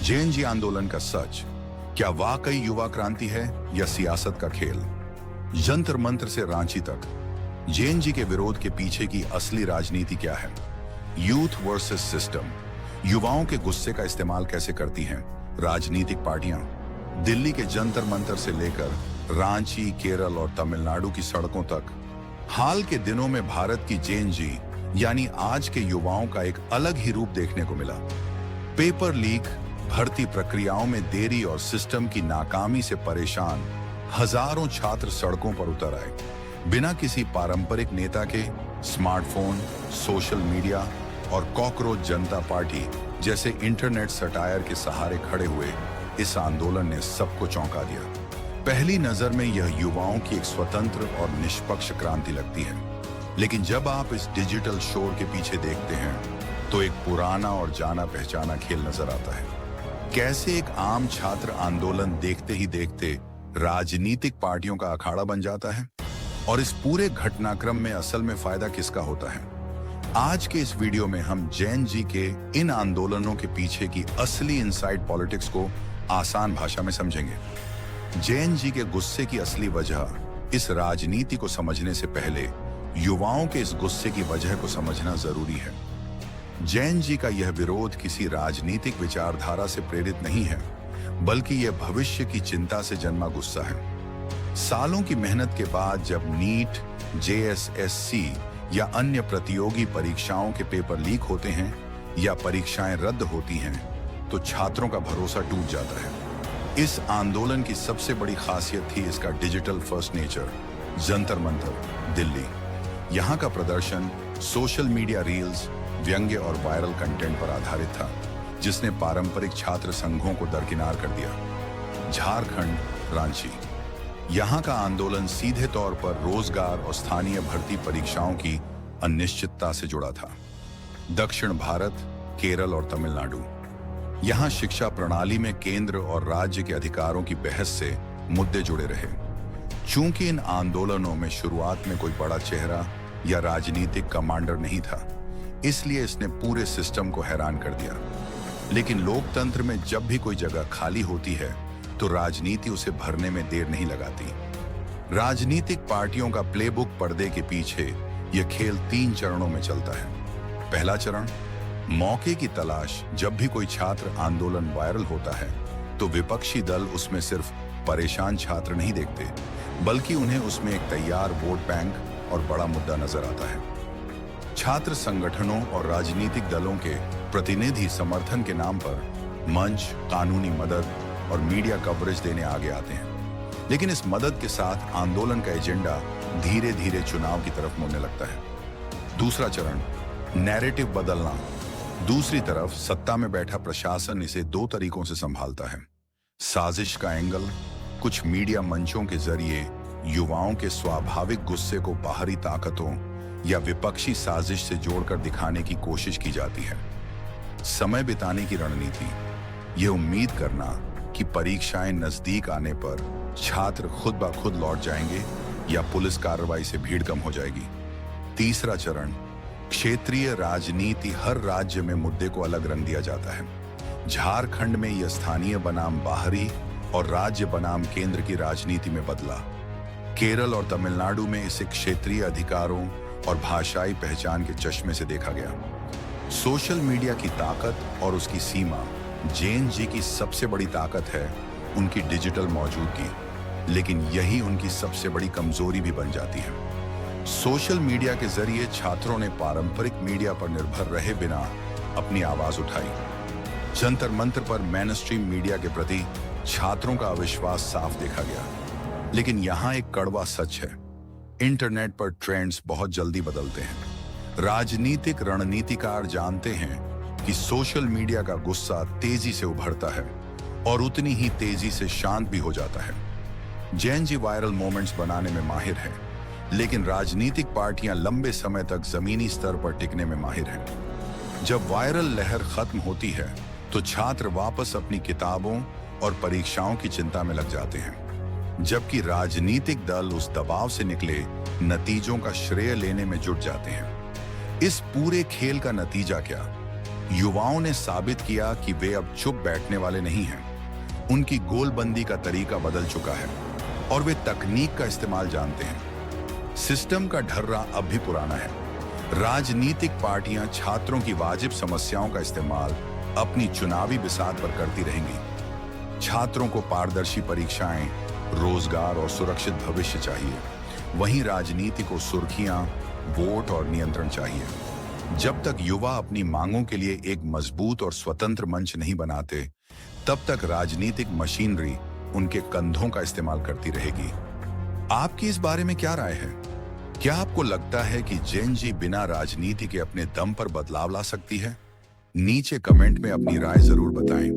JNG आंदोलन का सच, क्या वाकई युवा क्रांति है या सियासत का खेल? जंतर मंतर से रांची तक जेएनजी के विरोध के पीछे की असली राजनीति क्या है? यूथ वर्सेस सिस्टम, युवाओं के गुस्से का इस्तेमाल कैसे करती हैं राजनीतिक पार्टियां? दिल्ली के जंतर मंतर से लेकर रांची, केरल और तमिलनाडु की सड़कों तक हाल के दिनों में भारत की जेएनजी यानी आज के युवाओं का एक अलग ही रूप देखने को मिला। पेपर लीक, भर्ती प्रक्रियाओं में देरी और सिस्टम की नाकामी से परेशान हजारों छात्र सड़कों पर उतर आए। बिना किसी पारंपरिक नेता के स्मार्टफोन, सोशल मीडिया और कॉकरोच जनता पार्टी जैसे इंटरनेट सटायर के सहारे खड़े हुए इस आंदोलन ने सबको चौंका दिया। पहली नजर में यह युवाओं की एक स्वतंत्र और निष्पक्ष क्रांति लगती है, लेकिन जब आप इस डिजिटल शोर के पीछे देखते हैं तो एक पुराना और जाना पहचाना खेल नजर आता है। कैसे एक आम छात्र आंदोलन देखते ही देखते राजनीतिक पार्टियों का अखाड़ा बन जाता है और इस पूरे घटनाक्रम में असल में फायदा किसका होता है? आज के इस वीडियो में हम जेएनजी के इन आंदोलनों के पीछे की असली इनसाइड पॉलिटिक्स को आसान भाषा में समझेंगे। जेएनजी के गुस्से की असली वजह, इस राजनीति को समझने से पहले युवाओं के इस गुस्से की वजह को समझना जरूरी है। जेएनजी का यह विरोध किसी राजनीतिक विचारधारा से प्रेरित नहीं है, बल्कि यह भविष्य की चिंता से जन्मा गुस्सा है। सालों की मेहनत के बाद जब नीट, जेएसएससी या अन्य प्रतियोगी परीक्षाओं के पेपर लीक होते हैं या परीक्षाएं रद्द होती हैं, तो छात्रों का भरोसा टूट जाता है। इस आंदोलन की सबसे बड़ी खासियत थी इसका digital first nature. Jantar Mantar, Delhi, यहाँ का प्रदर्शन सोशल मीडिया रील्स, व्यंग्य और वायरल कंटेंट पर आधारित था, जिसने पारंपरिक छात्र संघों को दरकिनार कर दिया। झारखंड, रांची, यहाँ का आंदोलन सीधे तौर पर रोजगार और स्थानीय भर्ती परीक्षाओं की अनिश्चितता से जुड़ा था। दक्षिण भारत, केरल और तमिलनाडु, यहाँ शिक्षा प्रणाली में केंद्र और राज्य के अधिकारों की बहस से मुद्दे जुड़े रहे। चूंकि इन आंदोलनों में शुरुआत में कोई बड़ा चेहरा या राजनीतिक कमांडर नहीं था, इसलिए इसने पूरे सिस्टम को हैरान कर दिया। लेकिन लोकतंत्र में जब भी कोई जगह खाली होती है तो राजनीति उसे भरने में देर नहीं लगाती। राजनीतिक पार्टियों का प्लेबुक पर्दे के पीछे यह खेल 3 चरणों में चलता है। पहला चरण, मौके की तलाश। जब भी कोई छात्र आंदोलन वायरल होता है तो विपक्षी दल उसमें सिर्फ परेशान छात्र नहीं देखते, बल्कि उन्हें उसमें एक तैयार वोट बैंक और बड़ा मुद्दा नजर आता है। छात्र संगठनों और राजनीतिक दलों के प्रतिनिधि समर्थन के नाम पर मंच, कानूनी मदद और मीडिया कवरेज देने आगे आते हैं। लेकिन इस मदद के साथ आंदोलन का एजेंडा धीरे धीरे चुनाव की तरफ मुड़ने लगता है। दूसरा चरण, नैरेटिव बदलना। दूसरी तरफ सत्ता में बैठा प्रशासन इसे 2 तरीकों से संभालता है। साजिश का एंगल, कुछ मीडिया मंचों के जरिए युवाओं के स्वाभाविक गुस्से को बाहरी ताकतों या विपक्षी साजिश से जोड़कर दिखाने की कोशिश की जाती है। समय बिताने की रणनीति, यह उम्मीद करना कि परीक्षाएं नजदीक आने पर छात्र खुद ब खुद लौट जाएंगे या पुलिस कार्रवाई से भीड़ कम हो जाएगी। तीसरा चरण, क्षेत्रीय राजनीति। हर राज्य में मुद्दे को अलग रंग दिया जाता है। झारखंड में यह स्थानीय बनाम बाहरी और राज्य बनाम केंद्र की राजनीति में बदला। केरल और तमिलनाडु में इसे क्षेत्रीय अधिकारों और भाषाई पहचान के चश्मे से देखा गया। सोशल मीडिया की ताकत और उसकी सीमा। जेएनजी की सबसे बड़ी ताकत है उनकी डिजिटल मौजूदगी, लेकिन यही उनकी सबसे बड़ी कमजोरी भी बन जाती है। सोशल मीडिया के जरिए छात्रों ने पारंपरिक मीडिया पर निर्भर रहे बिना अपनी आवाज उठाई। जंतर मंतर पर मेनस्ट्रीम मीडिया के प्रति छात्रों का अविश्वास साफ देखा गया। लेकिन यहाँ एक कड़वा सच है, इंटरनेट पर ट्रेंड्स बहुत जल्दी बदलते हैं। राजनीतिक रणनीतिकार जानते हैं कि सोशल मीडिया का गुस्सा तेजी से उभरता है और उतनी ही तेजी से शांत भी हो जाता है। जेएनजी वायरल मोमेंट्स बनाने में माहिर है, लेकिन राजनीतिक पार्टियां लंबे समय तक जमीनी स्तर पर टिकने में माहिर हैं। जब वायरल लहर खत्म होती है तो छात्र वापस अपनी किताबों और परीक्षाओं की चिंता में लग जाते हैं, जबकि राजनीतिक दल उस दबाव से निकले नतीजों का श्रेय लेने में जुट जाते हैं। इस पूरे खेल का नतीजा क्या? युवाओं ने साबित किया कि वे अब चुप बैठने वाले नहीं हैं। उनकी गोलबंदी का तरीका बदल चुका है और वे तकनीक का इस्तेमाल जानते हैं। सिस्टम का ढर्रा अब भी पुराना है। राजनीतिक पार्टियां छात्रों की वाजिब समस्याओं का इस्तेमाल अपनी चुनावी बिसात पर करती रहेंगी। छात्रों को पारदर्शी परीक्षाएं, रोजगार और सुरक्षित भविष्य चाहिए। वहीं राजनीति को सुर्खियां, वोट और नियंत्रण चाहिए। जब तक युवा अपनी मांगों के लिए एक मजबूत और स्वतंत्र मंच नहीं बनाते, तब तक राजनीतिक मशीनरी उनके कंधों का इस्तेमाल करती रहेगी। आपकी इस बारे में क्या राय है? क्या आपको लगता है कि जेन जी बिना राजनीति के अपने दम पर बदलाव ला सकती है? नीचे कमेंट में अपनी राय जरूर बताएं।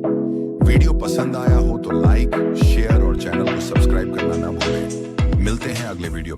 वीडियो पसंद आया हो तो लाइक, शेयर और चैनल को सब्सक्राइब करना ना भूलें। मिलते हैं अगले वीडियो में।